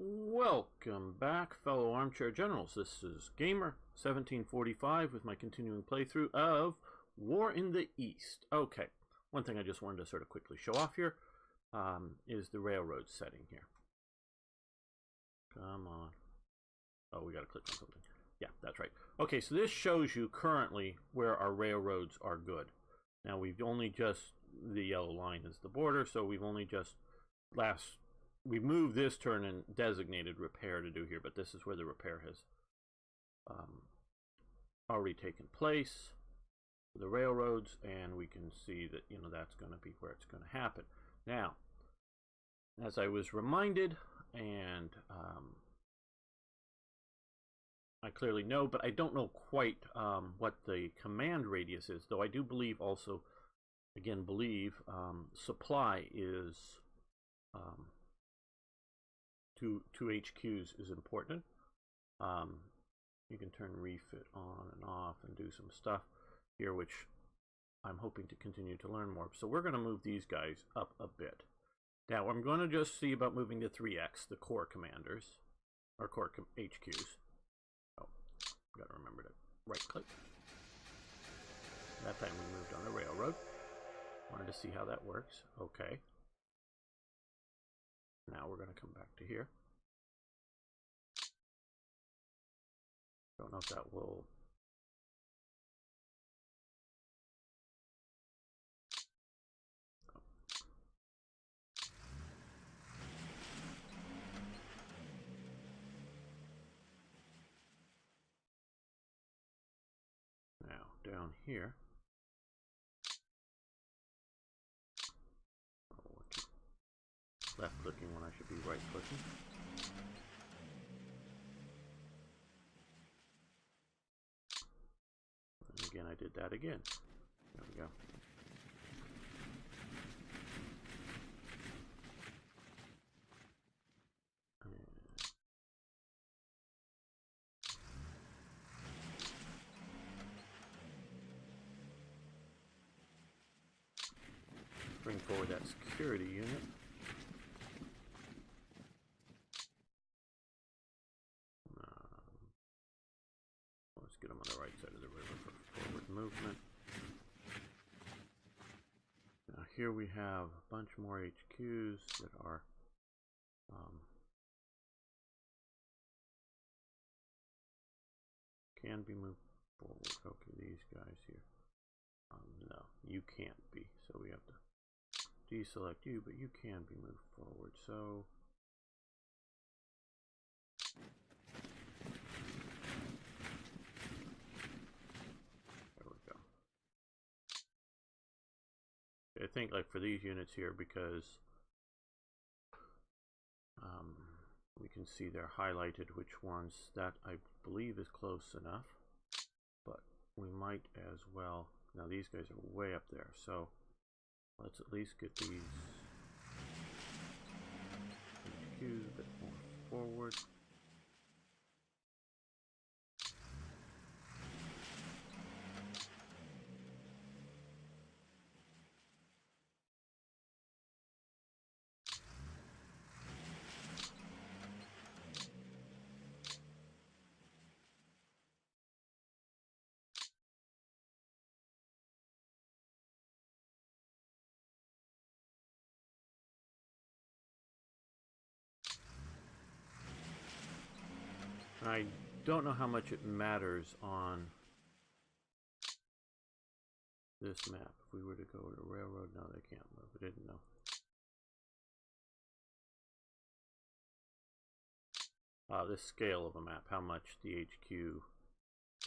Welcome back, fellow armchair generals. This is Gamer1745 with my continuing playthrough of War in the East. Okay, one thing I just wanted to sort of quickly show off here is the railroad setting here. Come on. Oh, we got to click on something. Yeah, that's right. Okay, so this shows you currently where our railroads are good. Now, we've only just, the yellow line is the border, so we've only just we moved this turn and designated repair to do here, but this is where the repair has already taken place for the railroads, and we can see that, you know, that's going to be where it's going to happen. Now, as I was reminded, and I clearly know, but I don't know quite what the command radius is, though I do believe also, again, supply is two HQs is important. You can turn refit on and off and do some stuff here, which I'm hoping to continue to learn more. So we're going to move these guys up a bit. Now I'm going to just see about moving the 3X, the core commanders, or core HQs. Oh, got to remember to right click. That time we moved on the railroad. Wanted to see how that works. Okay. Now we're going to come back to here. Don't know if that will. Now down here. Left clicking when I should be right clicking. And again, I did that again. There we go. Bring forward that security unit. Get them on the right side of the river for forward movement. Now here we have a bunch more HQs that are can be moved forward. Okay, these guys here. No, you can't be. So we have to deselect you, but you can be moved forward. So I think like for these units here, because we can see they're highlighted which ones, that I believe is close enough, but we might as well, now these guys are way up there, so let's at least get these HQs a bit more forward. I don't know how much it matters on this map. If we were to go to railroad, no, they can't move. I didn't know. This scale of a map, how much the HQ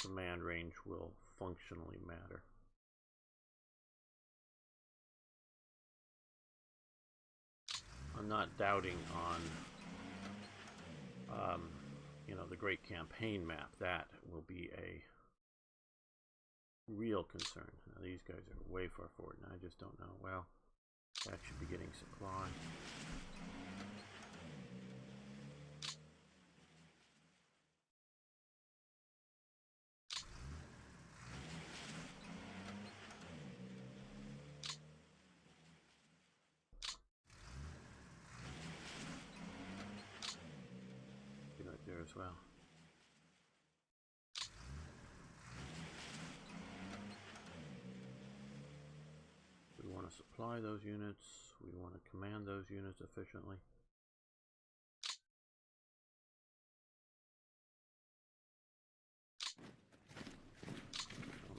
command range will functionally matter. I'm not doubting on you know, the Great Campaign map. That will be a real concern. Now, these guys are way far forward, and I just don't know. Well, that should be getting supply. there as well. We want to supply those units. We want to command those units efficiently.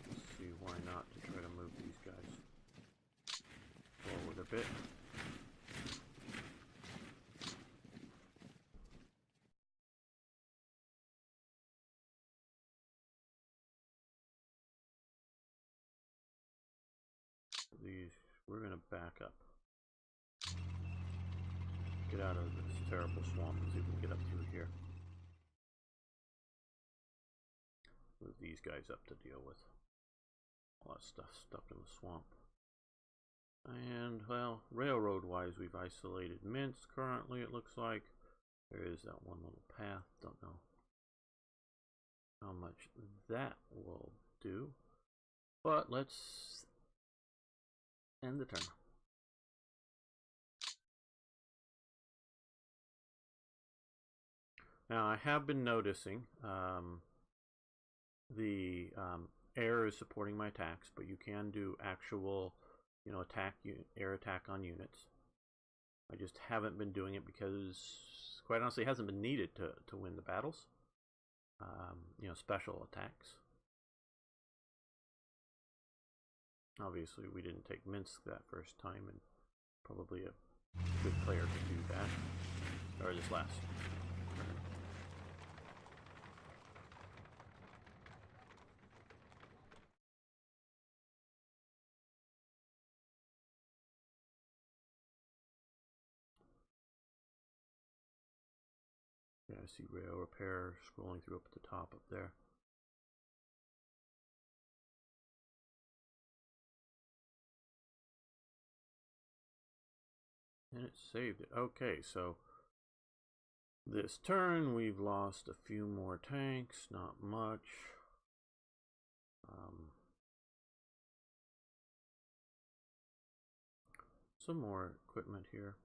Let's see why not to try to move these guys forward a bit. These, we're going to back up. Get out of this terrible swamp and see if we can get up through here. Move these guys up to deal with. A lot of stuff stuck in the swamp. And, well, railroad-wise, we've isolated Minsk currently, it looks like. There is that one little path. Don't know how much that will do. But let's end the turn. Now, I have been noticing the air is supporting my attacks, but you can do actual, you know, air attack on units. I just haven't been doing it because, quite honestly, it hasn't been needed to win the battles. You know, special attacks. Obviously, we didn't take Minsk that first time, and probably a good player could do that. Or this last turn. Yeah, I see rail repair scrolling through up at the top up there. And it saved it. Okay, so this turn we've lost a few more tanks, not much. Some more equipment here.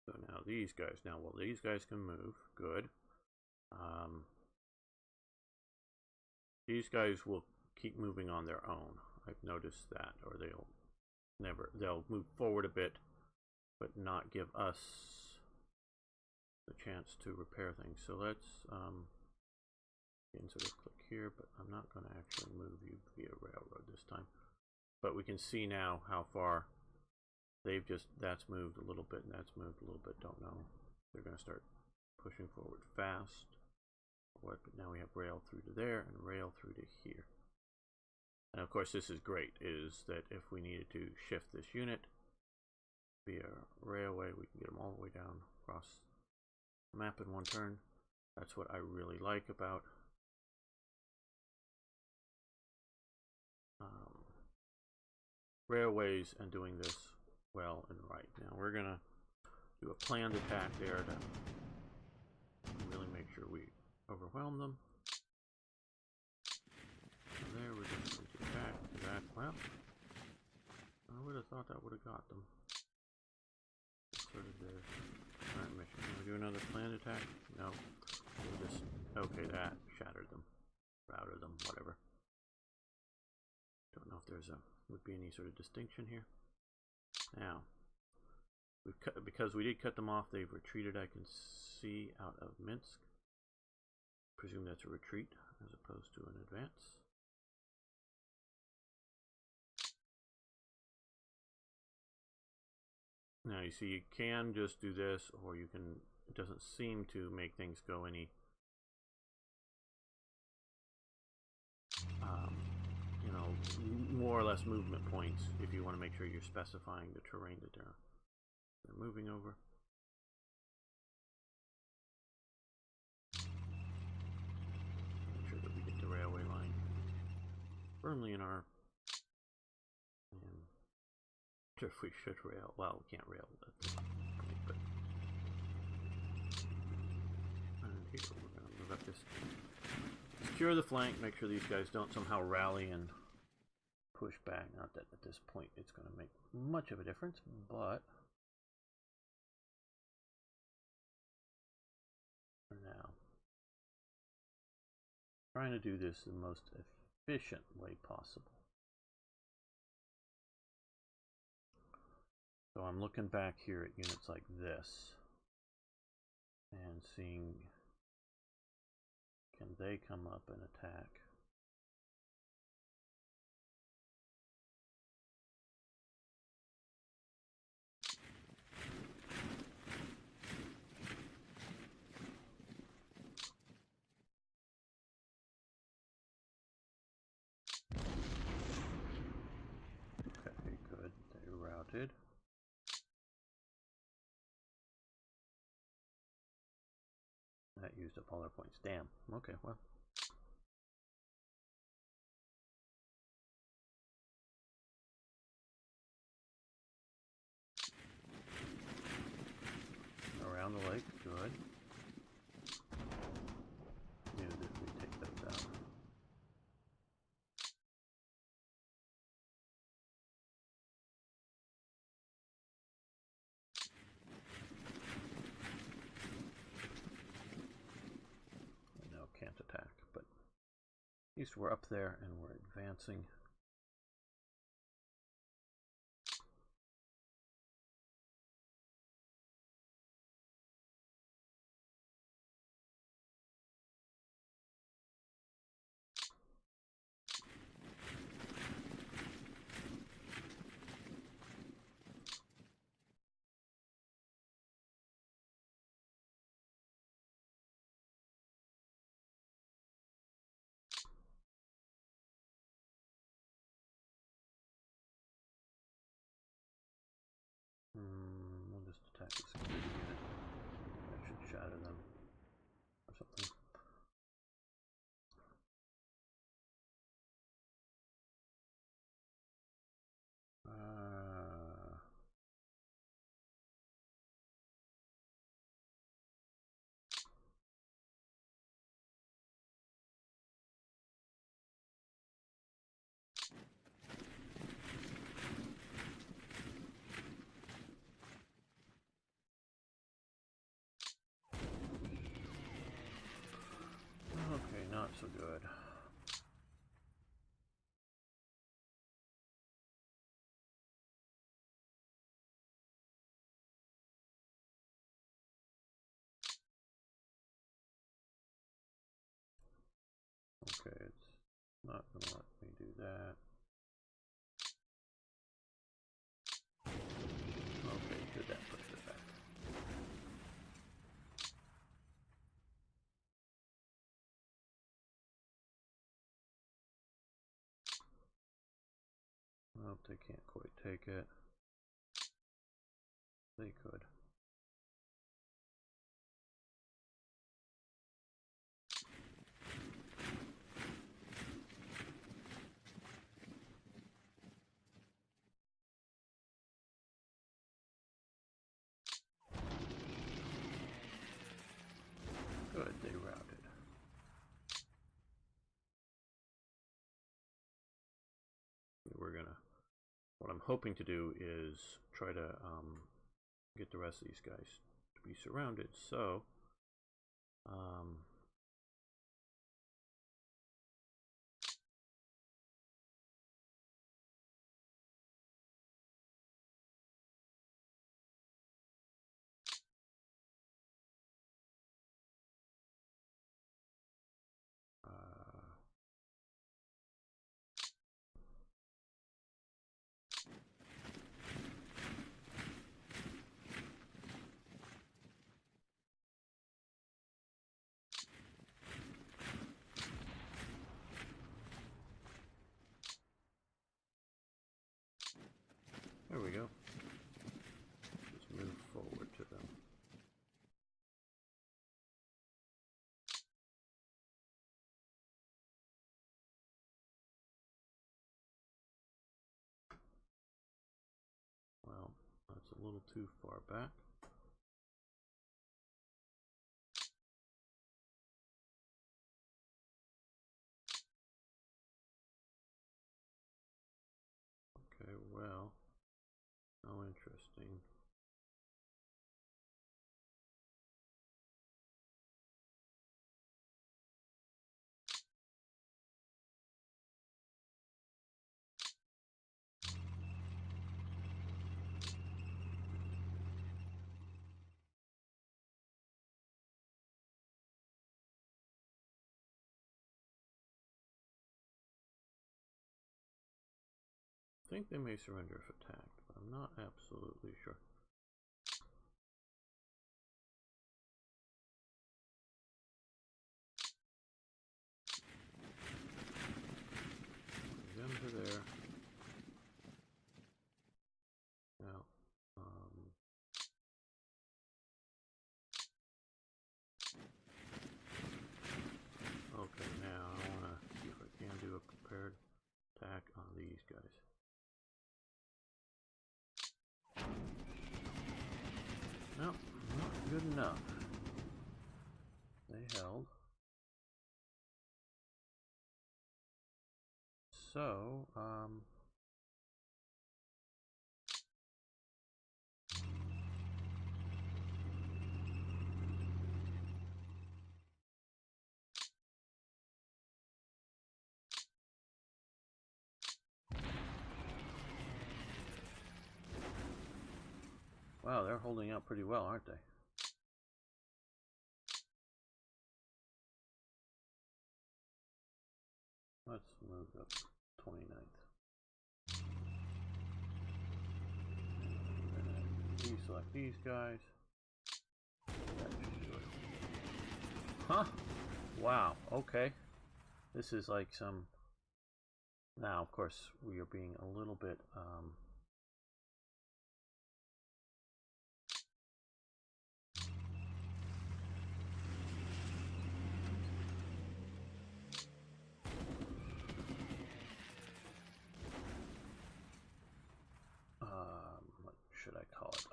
So now these guys, well, these guys can move, good. These guys will keep moving on their own. I've noticed that, or they'll move forward a bit, but not give us the chance to repair things. So let's sort of click here, but I'm not going to actually move you via railroad this time. But we can see now how far they've that's moved a little bit and that's moved a little bit. Don't know. They're going to start pushing forward fast. But now we have rail through to there and rail through to here. And of course, this is great, is that if we needed to shift this unit via railway, we can get them all the way down across the map in one turn. That's what I really like about railways and doing this well and right. Now we're going to do a planned attack there to really make sure we overwhelm them. So there, we're just going to attack that. Well, I would have thought that would have got them. Sort of their current mission. Can we do another planned attack? No. We'll just, okay, that shattered them, routed them, whatever. Don't know if there's would be any sort of distinction here. Now, because we did cut them off, they've retreated. I can see out of Minsk. Presume that's a retreat as opposed to an advance. Now you see you can just do this, or you can, it doesn't seem to make things go any you know, more or less movement points if you want to make sure you're specifying the terrain that they're moving over. Make sure that we get the railway line firmly in our, and if we should rail, well, we can't rail at this point, but and here we're going to move up this, secure the flank, make sure these guys don't somehow rally and push back. Not that at this point it's going to make much of a difference, but for now, trying to do this the most efficient way possible. So I'm looking back here at units like this and seeing, can they come up and attack? Okay, good. They routed. That used up all their points. Damn. Okay, well. Around the lake, good. Knew that we take those out. No, can't attack, but at least we're up there and we're advancing. We'll just attack this security unit. That should shatter them or something. Okay, not so good. Okay, it's not going to let me do that. Okay, good, that pushed it back. Nope, they can't quite take it. They could. Good, they routed. We're gonna, what I'm hoping to do is try to get the rest of these guys to be surrounded. So there we go. Just move forward to them. Well, that's a little too far back. interesting. I think they may surrender if attacked, but I'm not absolutely sure. Them to there. Now, okay, now I want to see if I can do a prepared attack on these guys. No, not good enough. They held. So, wow, they're holding out pretty well, aren't they? Let's move up 29th. Deselect these guys. Huh? Wow, okay. This is like some... Now, of course, we are being a little bit... what should I call it?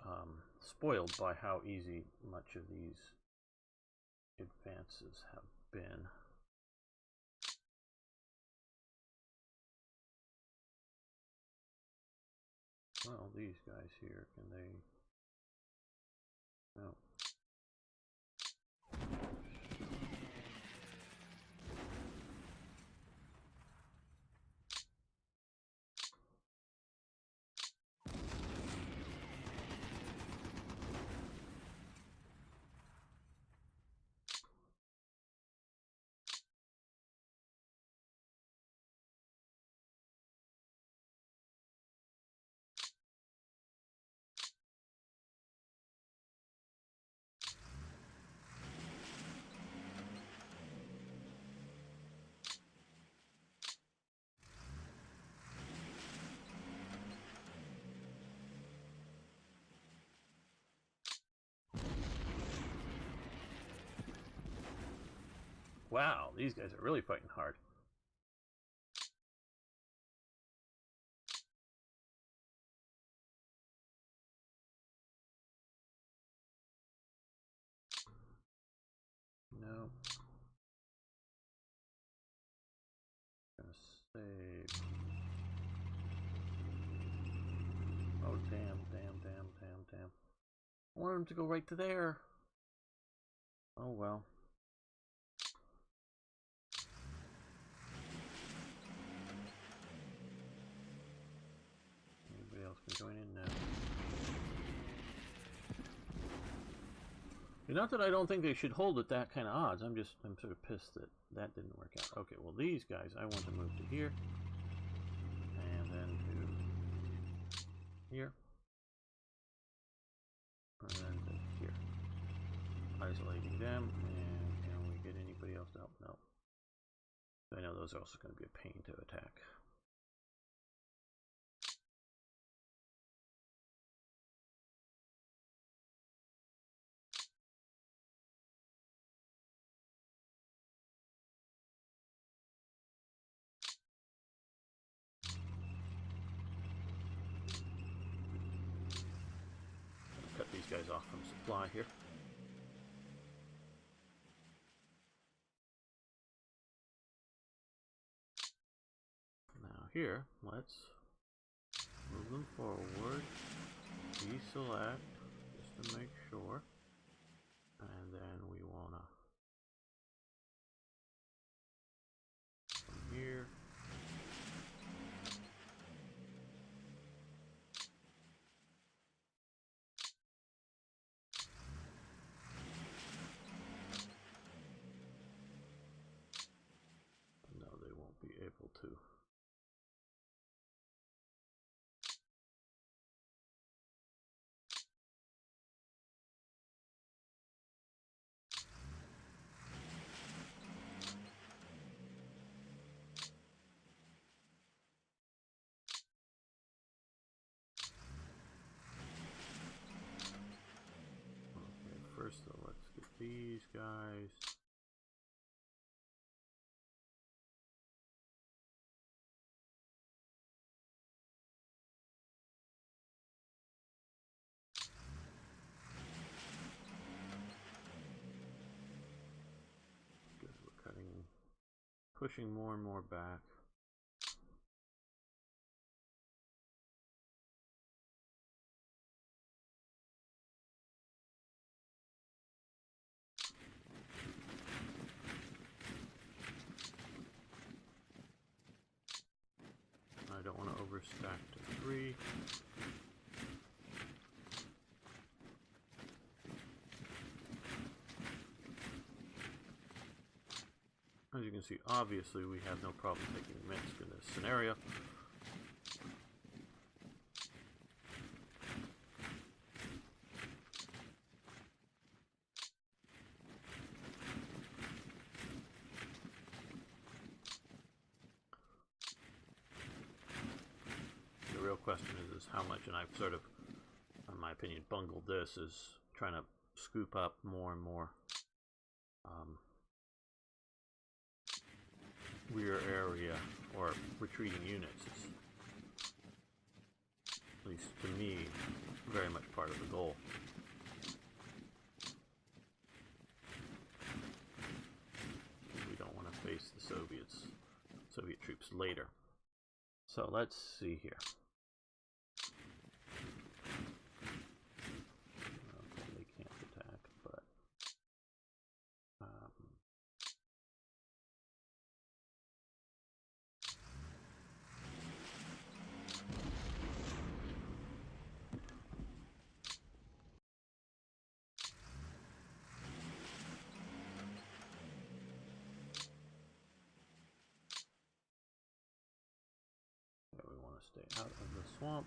Spoiled by how easy much of these advances have been. Well, these guys here, can they... No. Wow, these guys are really fighting hard. No. Gonna save. Oh, damn. I wanted him to go right to there. Oh, well. Anybody else can join in now? Not that I don't think they should hold at that kind of odds. I'm sort of pissed that that didn't work out. Okay, well, these guys, I want to move to here. And then to here. And then to here. Isolating them. And can we get anybody else to help? No. I know those are also going to be a pain to attack. Cut these guys off from supply here. Now here, let's move them forward. deselect just to make sure, and then we want to from here. No, they won't be able to. First though, let's get these guys. Because we're cutting, pushing more and more back. I don't want to overstack to 3. As you can see, obviously we have no problem taking Minsk in this scenario. The real question is how much, and I've sort of, in my opinion, bungled this, is trying to scoop up more and more rear area or retreating units. It's, at least to me, very much part of the goal. We don't want to face the Soviet troops later. So let's see here. Okay, they can't attack, but we want to stay out of the swamp.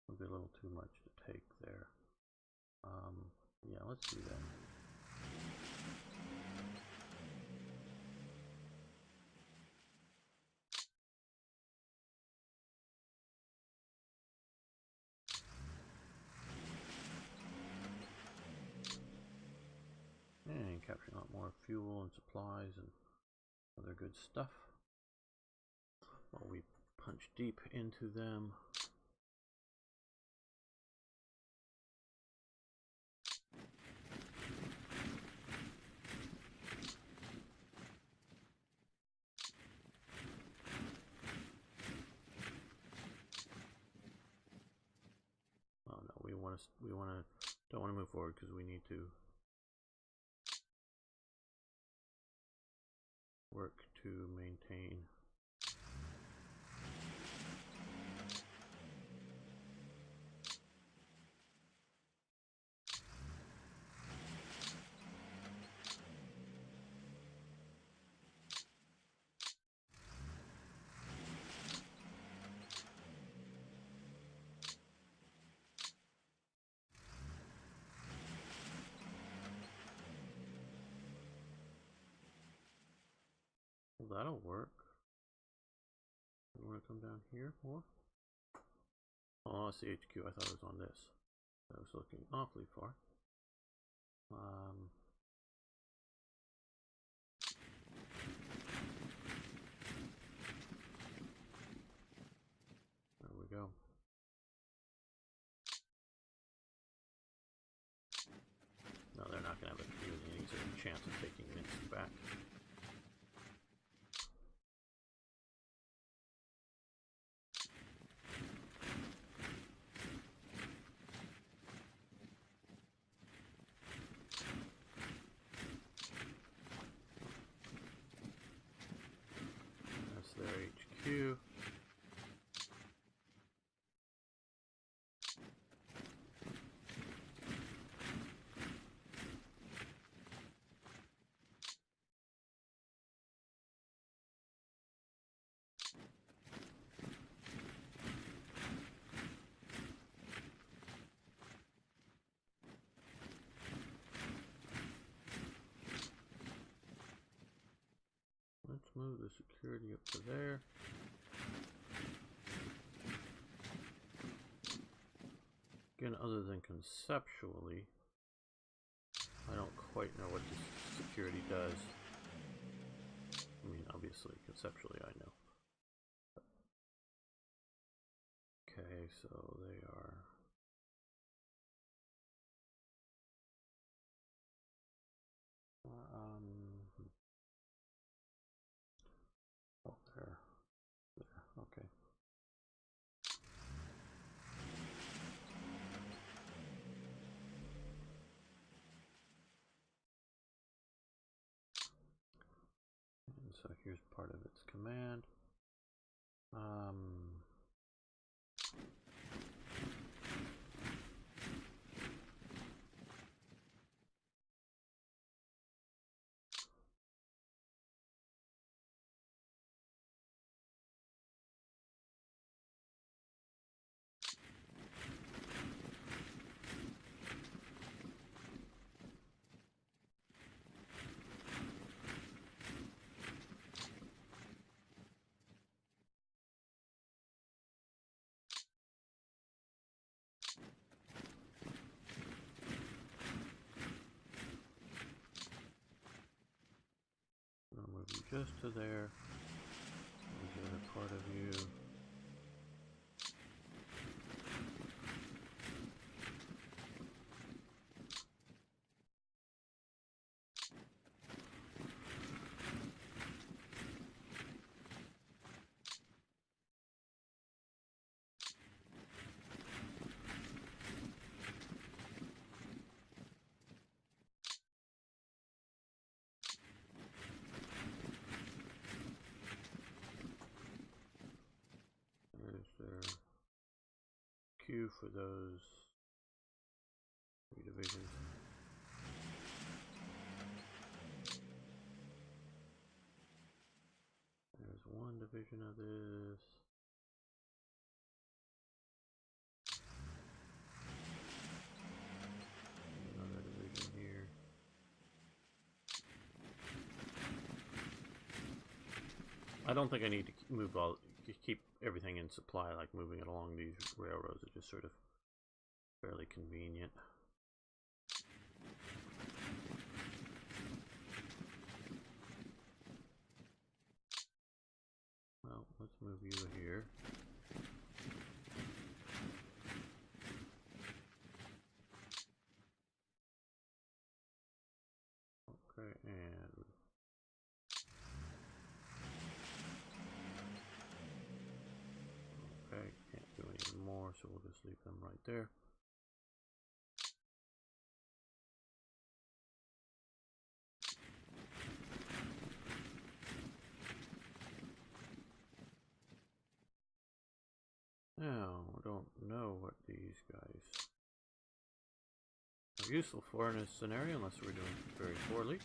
Would be a little too much to take there. Yeah, let's do that. And capturing a lot more fuel and supplies and other good stuff while we punch deep into them. Oh no, don't want to move forward because we need to work to maintain well, that'll work. You want to come down here more? Oh, it's the HQ. I thought it was on this. I was looking awfully far. There we go. move the security up to there. Again, other than conceptually, I don't quite know what this security does. I mean, obviously, conceptually, I know. Okay, so they are. Oh, there. Okay. And so here's part of its command. I'll move you just to there. There's the other part of you. There's their queue for those 3 divisions. There's 1 division of this. Another division here. I don't think I need to move all, keep everything in supply, like moving it along these railroads is just sort of fairly convenient. Well, let's move you here. Okay, and okay, can't do any more, so we'll just leave them right there. Now, I don't know what these guys are useful for in this scenario, unless we're doing very poorly.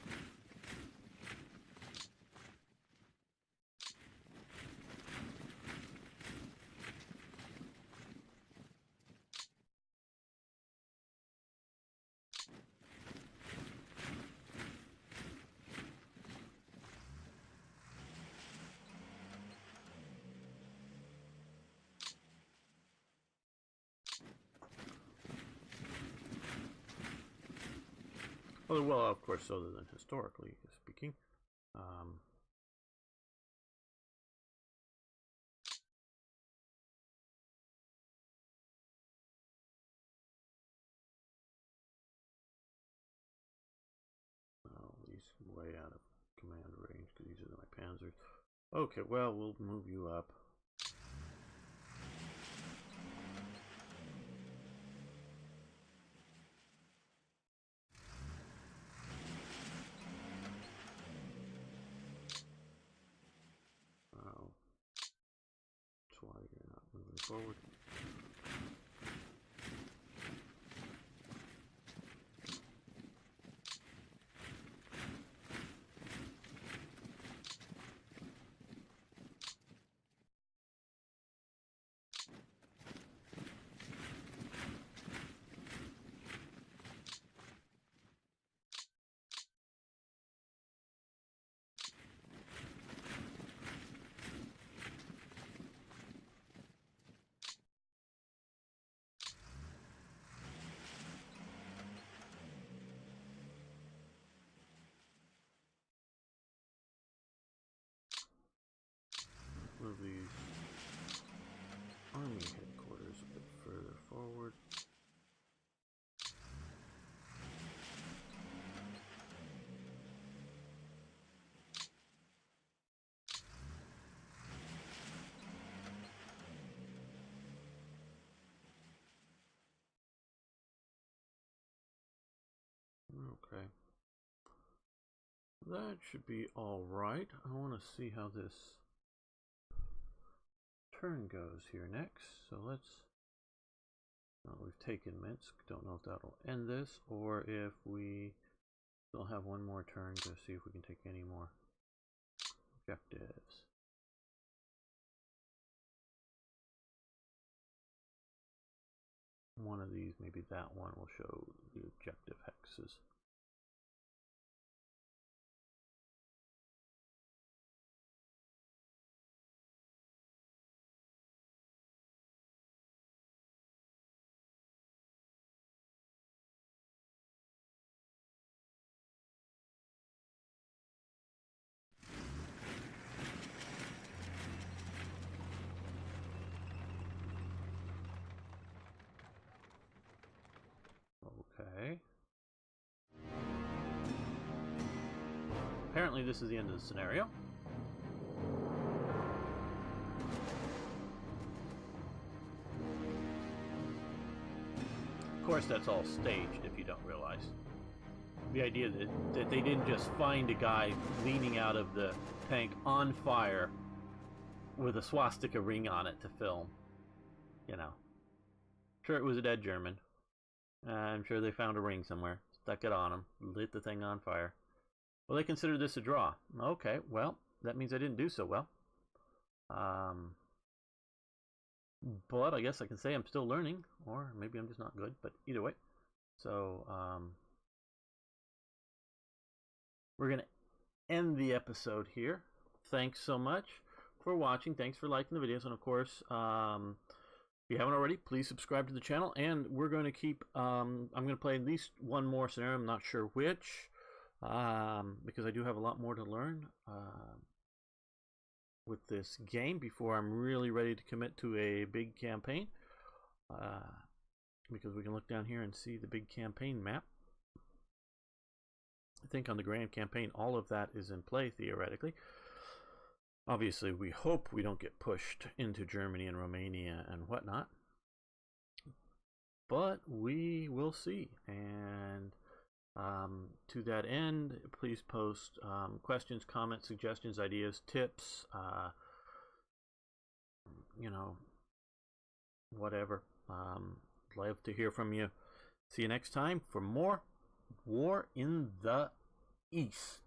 Well, of course, other than historically speaking. Well, these way out of command range because these are my panzers. Okay, well, we'll move you up. That's why you're not moving forward. Okay. That should be all right. I want to see how this turn goes here next. So let's... we've taken Minsk. Don't know if that'll end this or if we still have one more turn to see if we can take any more objectives. One of these, maybe that one, will show the objective hexes. Okay. Apparently this is the end of the scenario. Of course, that's all staged if you don't realize. The idea that they didn't just find a guy leaning out of the tank on fire with a swastika ring on it to film. You know. Sure, it was a dead German. I'm sure they found a ring somewhere, stuck it on him, lit the thing on fire. Well, they considered this a draw. Okay, well, that means I didn't do so well. But I guess I can say I'm still learning, or maybe I'm just not good, but either way. So, we're going to end the episode here. Thanks so much for watching. Thanks for liking the videos, and of course, if you haven't already, please subscribe to the channel, and we're going to keep, I'm going to play at least one more scenario. I'm not sure which, because I do have a lot more to learn with this game before I'm really ready to commit to a big campaign, because we can look down here and see the big campaign map. I think on the grand campaign, all of that is in play, theoretically. Obviously, we hope we don't get pushed into Germany and Romania and whatnot. But we will see. And to that end, please post questions, comments, suggestions, ideas, tips, you know, whatever. Love to hear from you. See you next time for more War in the East.